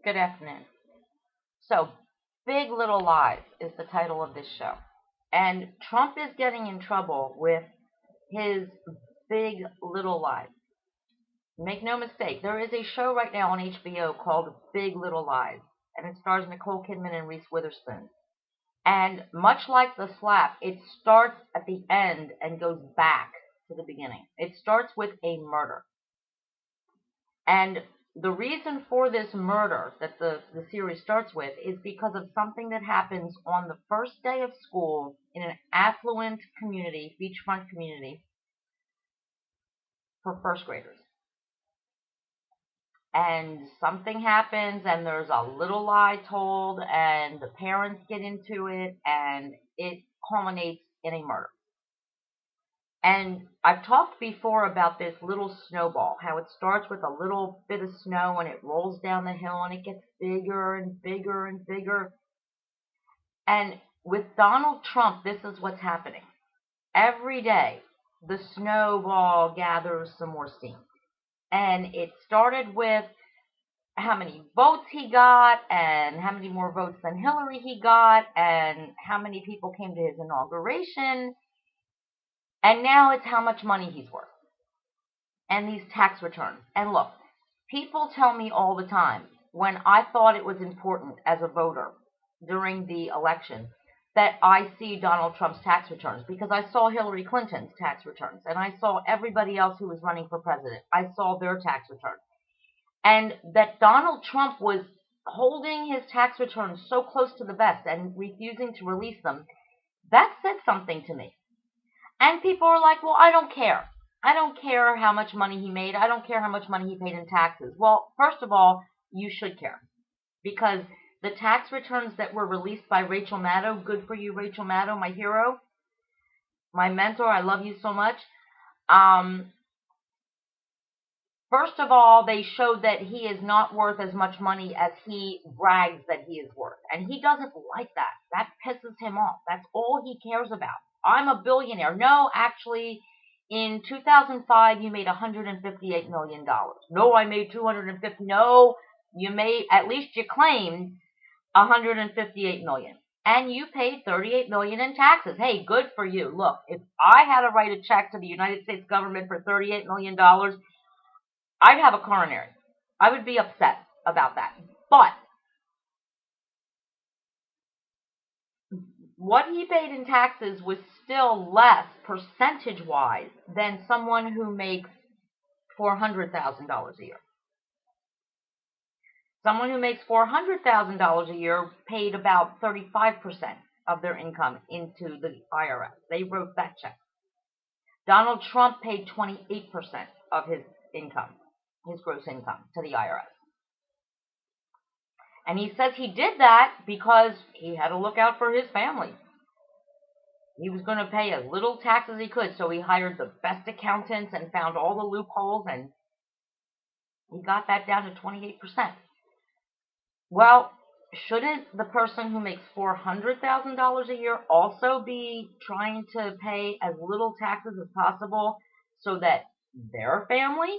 Good afternoon. So, Big Little Lies is the title of this show. And Trump is getting in trouble with his Big Little Lies. Make no mistake, there is a show right now on HBO called Big Little Lies, and it stars Nicole Kidman and Reese Witherspoon. And much like The Slap, it starts at the end and goes back to the beginning. It starts with a murder. And the reason for this murder that the series starts with is because of something that happens on the first day of school in an affluent community, beachfront community, for first graders. And something happens, and there's a little lie told, and the parents get into it, and it culminates in a murder. And I've talked before about this little snowball, how it starts with a little bit of snow and it rolls down the hill and it gets bigger and bigger and bigger. And with Donald Trump, this is what's happening. Every day, the snowball gathers some more steam. And it started with how many votes he got and how many more votes than Hillary he got and how many people came to his inauguration. And now it's how much money he's worth. And these tax returns. And look, people tell me all the time when I thought it was important as a voter during the election that I see Donald Trump's tax returns because I saw Hillary Clinton's tax returns and I saw everybody else who was running for president. I saw their tax returns. And that Donald Trump was holding his tax returns so close to the vest and refusing to release them, that said something to me. And people are like, well, I don't care. I don't care how much money he made. I don't care how much money he paid in taxes. Well, first of all, you should care. Because the tax returns that were released by Rachel Maddow, good for you, Rachel Maddow, my hero, my mentor, I love you so much. First of all, they showed that he is not worth as much money as he brags that he is worth. And he doesn't like that. That pisses him off. That's all he cares about. I'm a billionaire. No, actually, in 2005, you made $158 million. No, I made 250. No, you made, at least you claimed $158 million. And you paid $38 million in taxes. Hey, good for you. Look, if I had to write a check to the United States government for $38 million, I'd have a coronary. I would be upset about that. But what he paid in taxes was still less percentage-wise than someone who makes $400,000 a year. Someone who makes $400,000 a year paid about 35% of their income into the IRS. They wrote that check. Donald Trump paid 28% of his income, his gross income, to the IRS. And he says he did that because he had to look out for his family. He was going to pay as little tax as he could, so he hired the best accountants and found all the loopholes, and he got that down to 28%. Well, shouldn't the person who makes $400,000 a year also be trying to pay as little taxes as possible so that their family,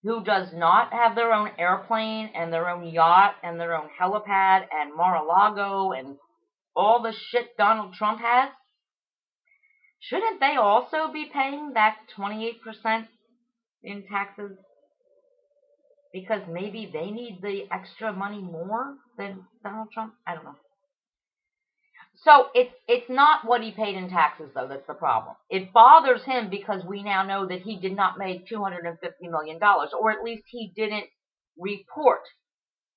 who does not have their own airplane and their own yacht and their own helipad and Mar-a-Lago and all the shit Donald Trump has, shouldn't they also be paying that 28% in taxes? Because maybe they need the extra money more than Donald Trump? I don't know. So it's not what he paid in taxes, though, that's the problem. It bothers him because we now know that he did not make $250 million, or at least he didn't report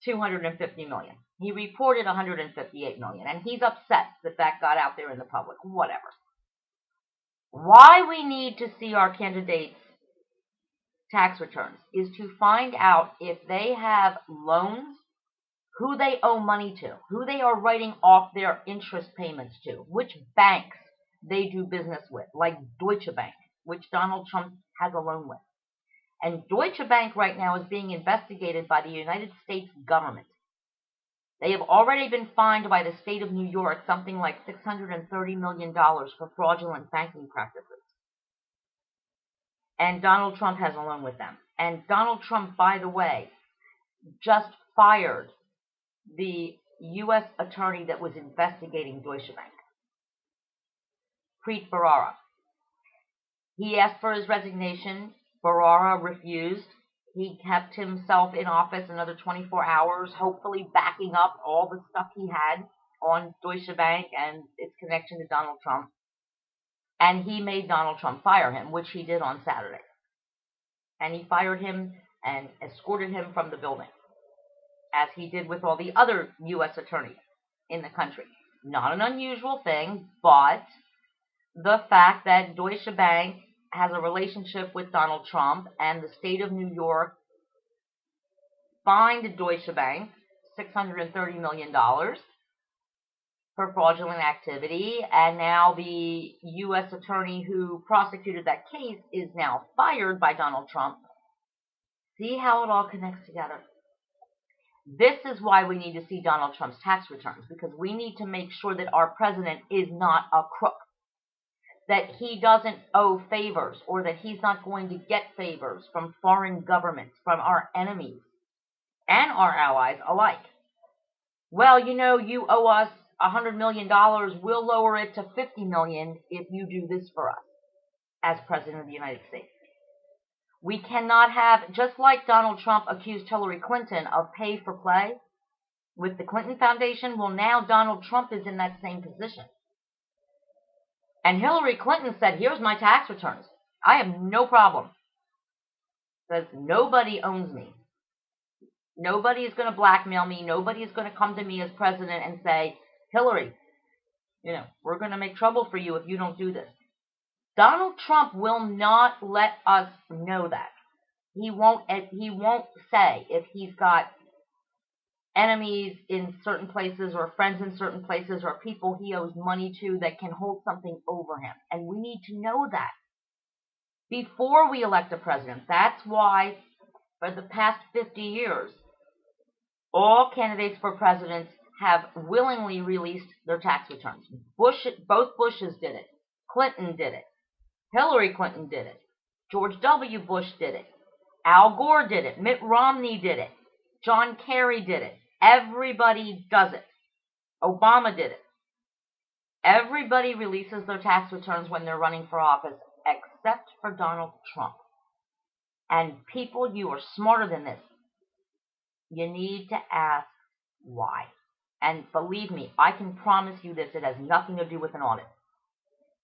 $250 million. He reported $158 million, and he's upset that that got out there in the public. Whatever. Why we need to see our candidates' tax returns is to find out if they have loans, who they owe money to, who they are writing off their interest payments to, which banks they do business with, like Deutsche Bank, which Donald Trump has a loan with. And Deutsche Bank right now is being investigated by the United States government. They have already been fined by the state of New York something like $630 million for fraudulent banking practices. And Donald Trump has a loan with them. And Donald Trump, by the way, just fired the U.S. attorney that was investigating Deutsche Bank, Preet Bharara. He asked for his resignation. Bharara refused. He kept himself in office another 24 hours, hopefully backing up all the stuff he had on Deutsche Bank and its connection to Donald Trump. And he made Donald Trump fire him, which he did on Saturday. And he fired him and escorted him from the building, as he did with all the other U.S. attorneys in the country. Not an unusual thing, but the fact that Deutsche Bank has a relationship with Donald Trump and the state of New York fined Deutsche Bank $630 million for fraudulent activity, and now the U.S. attorney who prosecuted that case is now fired by Donald Trump. See how it all connects together? This is why we need to see Donald Trump's tax returns, because we need to make sure that our president is not a crook, that he doesn't owe favors, or that he's not going to get favors from foreign governments, from our enemies and our allies alike. Well, you know, you owe us $100 million, we'll lower it to $50 million if you do this for us as President of the United States. We cannot have, just like Donald Trump accused Hillary Clinton of pay for play with the Clinton Foundation, well, now Donald Trump is in that same position. And Hillary Clinton said, here's my tax returns. I have no problem. Says, nobody owns me. Nobody is going to blackmail me. Nobody is going to come to me as president and say, Hillary, you know, we're going to make trouble for you if you don't do this. Donald Trump will not let us know that. He won't say if he's got enemies in certain places or friends in certain places or people he owes money to that can hold something over him. And we need to know that before we elect a president. That's why for the past 50 years, all candidates for presidents have willingly released their tax returns. Both Bushes did it. Clinton did it. Hillary Clinton did it. George W. Bush did it. Al Gore did it. Mitt Romney did it. John Kerry did it. Everybody does it. Obama did it. Everybody releases their tax returns when they're running for office, except for Donald Trump. And people, you are smarter than this. You need to ask why. And believe me, I can promise you this, it has nothing to do with an audit.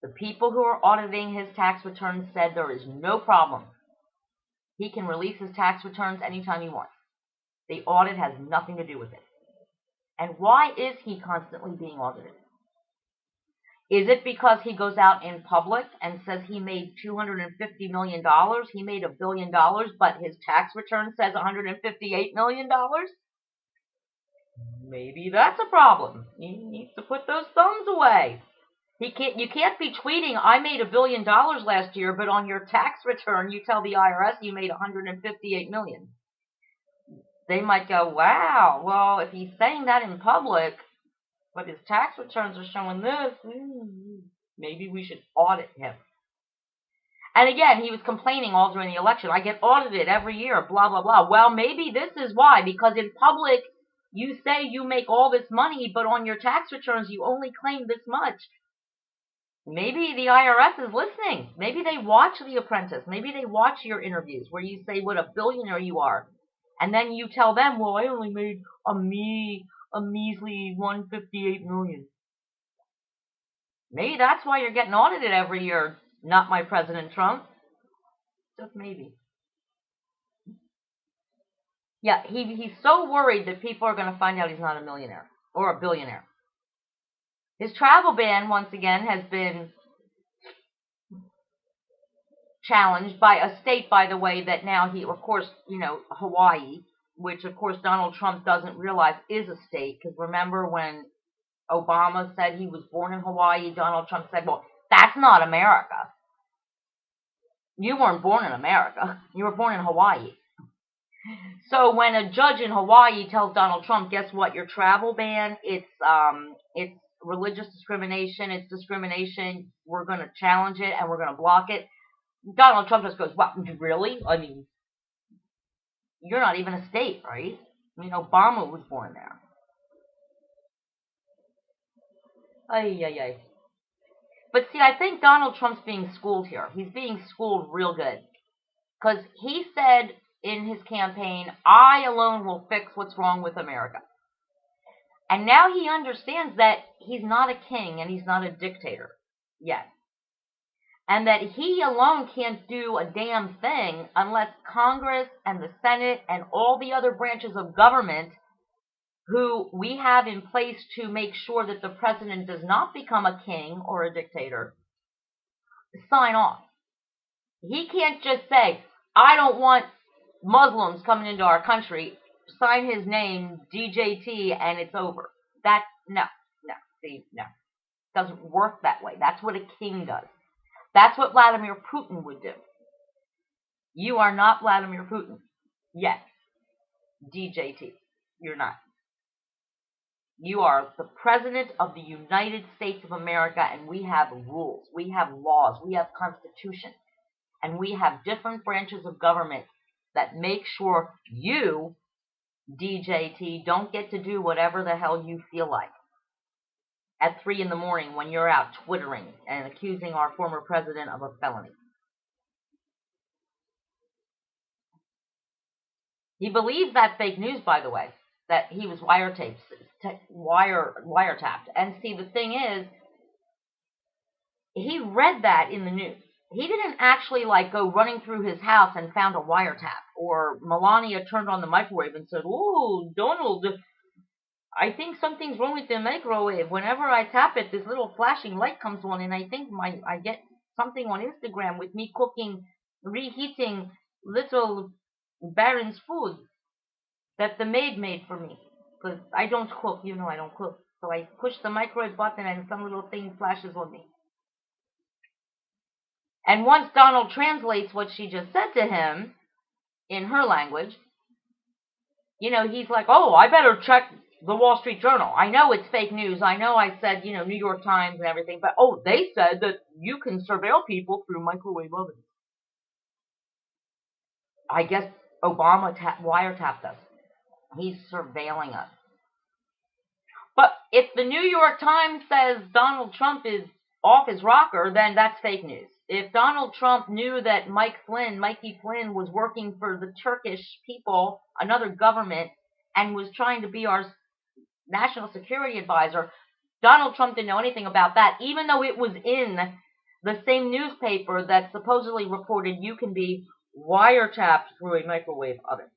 The people who are auditing his tax returns said there is no problem. He can release his tax returns anytime he wants. The audit has nothing to do with it. And why is he constantly being audited? Is it because he goes out in public and says he made $250 million, he made $1 billion, but his tax return says $158 million? Maybe that's a problem. He needs to put those thumbs away. You can't be tweeting, I made $1 billion last year, but on your tax return you tell the IRS you made $158 million. They might go, wow, well, if he's saying that in public, but his tax returns are showing this, maybe we should audit him. And again, he was complaining all during the election, I get audited every year, blah, blah, blah. Well, maybe this is why, because in public you say you make all this money, but on your tax returns you only claim this much. Maybe the IRS is listening. Maybe they watch The Apprentice. Maybe they watch your interviews where you say what a billionaire you are. And then you tell them, well, I only made a measly $158 million. Maybe that's why you're getting audited every year, not my President Trump. Just maybe. Yeah, he's so worried that people are going to find out he's not a millionaire or a billionaire. His travel ban, once again, has been challenged by a state, by the way, that now he, of course, you know, Hawaii, which, of course, Donald Trump doesn't realize is a state. Because remember when Obama said he was born in Hawaii, Donald Trump said, well, that's not America. You weren't born in America. You were born in Hawaii. So when a judge in Hawaii tells Donald Trump, guess what, your travel ban, it's religious discrimination, it's discrimination, we're going to challenge it and we're going to block it. Donald Trump just goes, what, really? I mean, you're not even a state, right? I mean, Obama was born there. Ay, ay, ay. But see, I think Donald Trump's being schooled here. He's being schooled real good. Because he said in his campaign, I alone will fix what's wrong with America. And now he understands that he's not a king and he's not a dictator yet. And that he alone can't do a damn thing unless Congress and the Senate and all the other branches of government who we have in place to make sure that the president does not become a king or a dictator sign off. He can't just say, I don't want Muslims coming into our country, sign his name, DJT, and it's over. No. It doesn't work that way. That's what a king does. That's what Vladimir Putin would do. You are not Vladimir Putin yet. DJT. You're not. You are the President of the United States of America, and we have rules, we have laws, we have Constitution, and we have different branches of government that make sure you, DJT, don't get to do whatever the hell you feel like at 3 in the morning when you're out twittering and accusing our former president of a felony. He believes that fake news, by the way, that he was wiretapped. And see, the thing is, he read that in the news. He didn't actually go running through his house and found a wiretap, or Melania turned on the microwave and said, "Oh, Donald, I think something's wrong with the microwave. Whenever I tap it, this little flashing light comes on, and I think I get something on Instagram with me cooking, reheating little Baron's food that the maid made for me. Because I don't cook, I don't cook. So I push the microwave button and some little thing flashes on me." And once Donald translates what she just said to him in her language, he's like, "Oh, I better check the Wall Street Journal. I know it's fake news. I know I said, New York Times and everything, but they said that you can surveil people through microwave ovens." I guess Obama wiretapped us. He's surveilling us. But if the New York Times says Donald Trump is off his rocker, then that's fake news. If Donald Trump knew that Mikey Flynn was working for the Turkish people, another government, and was trying to be our national security advisor, Donald Trump didn't know anything about that, even though it was in the same newspaper that supposedly reported you can be wiretapped through a microwave oven.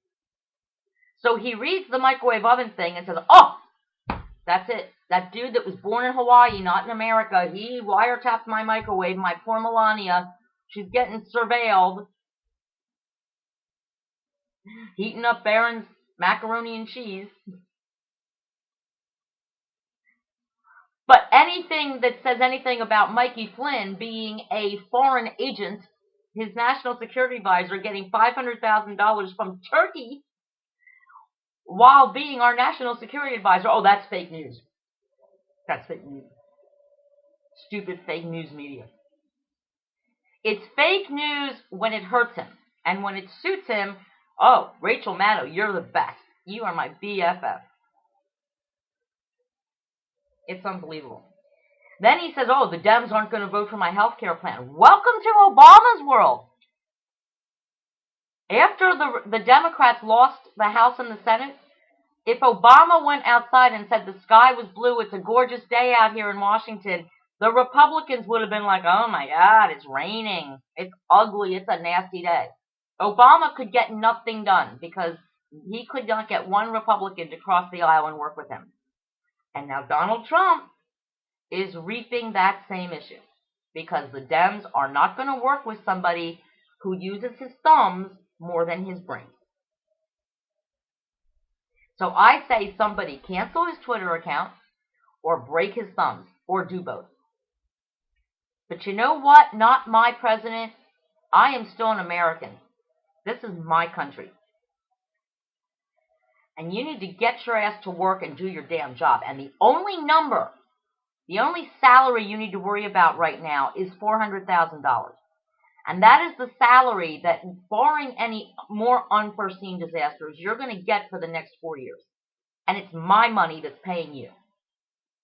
So he reads the microwave oven thing and says, "Oh, that's it. That dude that was born in Hawaii, not in America, he wiretapped my microwave. My poor Melania, she's getting surveilled, heating up Baron's macaroni and cheese." But anything that says anything about Mikey Flynn being a foreign agent, his national security advisor, getting $500,000 from Turkey while being our national security advisor, that's fake news. That's fake news. Stupid fake news media. It's fake news when it hurts him. And when it suits him, Rachel Maddow, you're the best. You are my BFF. It's unbelievable. Then he says, the Dems aren't going to vote for my health care plan. Welcome to Obama's world. After the Democrats lost the House and the Senate, if Obama went outside and said the sky was blue, it's a gorgeous day out here in Washington, the Republicans would have been like, "Oh my God, it's raining. It's ugly. It's a nasty day." Obama could get nothing done because he could not get one Republican to cross the aisle and work with him. And now Donald Trump is reaping that same issue because the Dems are not going to work with somebody who uses his thumbs more than his brain. So I say somebody cancel his Twitter account or break his thumbs or do both. But you know what? Not my president. I am still an American. This is my country. And you need to get your ass to work and do your damn job. And the only salary you need to worry about right now is $400,000. And that is the salary that, barring any more unforeseen disasters, you're going to get for the next 4 years. And it's my money that's paying you.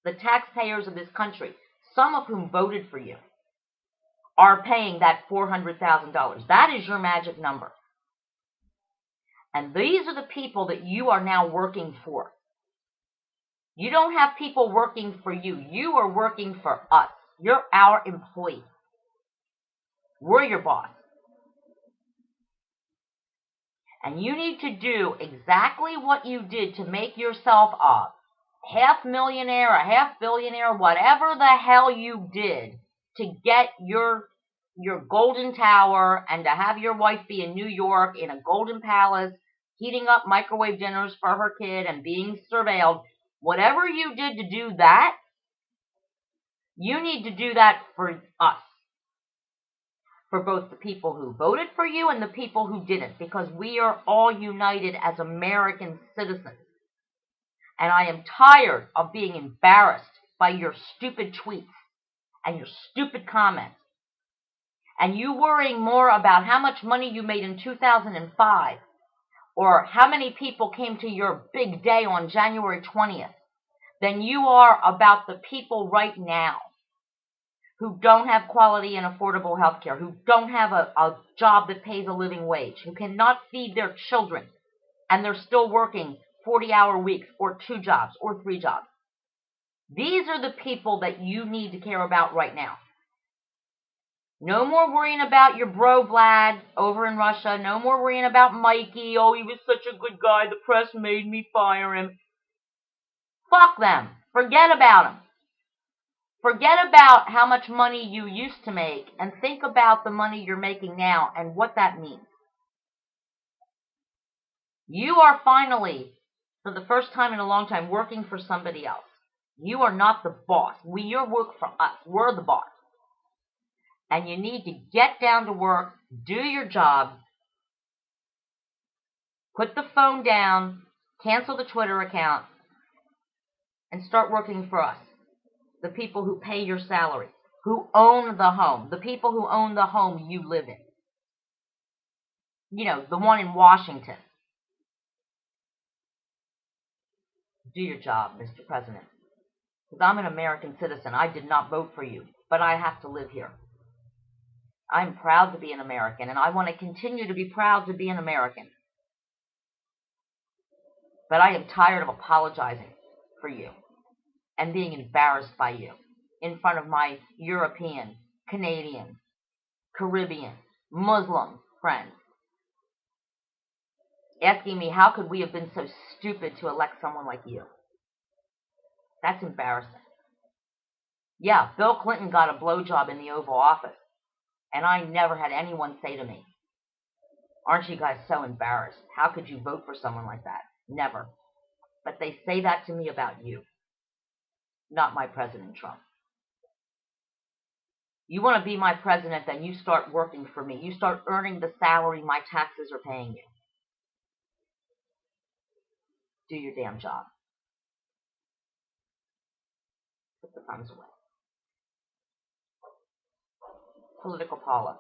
The taxpayers of this country, some of whom voted for you, are paying that $400,000. That is your magic number. And these are the people that you are now working for. You don't have people working for you. You are working for us. You're our employee. We're your boss. And you need to do exactly what you did to make yourself a half millionaire, a half billionaire, whatever the hell you did to get your golden tower and to have your wife be in New York in a golden palace, heating up microwave dinners for her kid and being surveilled. Whatever you did to do that, you need to do that for us. For both the people who voted for you and the people who didn't, because we are all united as American citizens. And I am tired of being embarrassed by your stupid tweets and your stupid comments. And you worrying more about how much money you made in 2005 or how many people came to your big day on January 20th than you are about the people right now who don't have quality and affordable health care, who don't have a job that pays a living wage, who cannot feed their children, and they're still working 40-hour weeks or 2 jobs or 3 jobs. These are the people that you need to care about right now. No more worrying about your bro Vlad over in Russia. No more worrying about Mikey. Oh, he was such a good guy. The press made me fire him. Fuck them. Forget about him. Forget about how much money you used to make and think about the money you're making now and what that means. You are finally, for the first time in a long time, working for somebody else. You are not the boss. You work for us. We're the boss. And you need to get down to work, do your job, put the phone down, cancel the Twitter account, and start working for us. The people who pay your salary, who own the home, the people who own the home you live in. You know, the one in Washington. Do your job, Mr. President. Because I'm an American citizen. I did not vote for you, but I have to live here. I'm proud to be an American, and I want to continue to be proud to be an American. But I am tired of apologizing for you and being embarrassed by you in front of my European, Canadian, Caribbean, Muslim friends. Asking me, how could we have been so stupid to elect someone like you? That's embarrassing. Yeah, Bill Clinton got a blowjob in the Oval Office, and I never had anyone say to me, aren't you guys so embarrassed? How could you vote for someone like that? Never. But they say that to me about you, not my President Trump. You want to be my president, then you start working for me. You start earning the salary my taxes are paying you. Do your damn job. Put the thumbs away. Political Paula.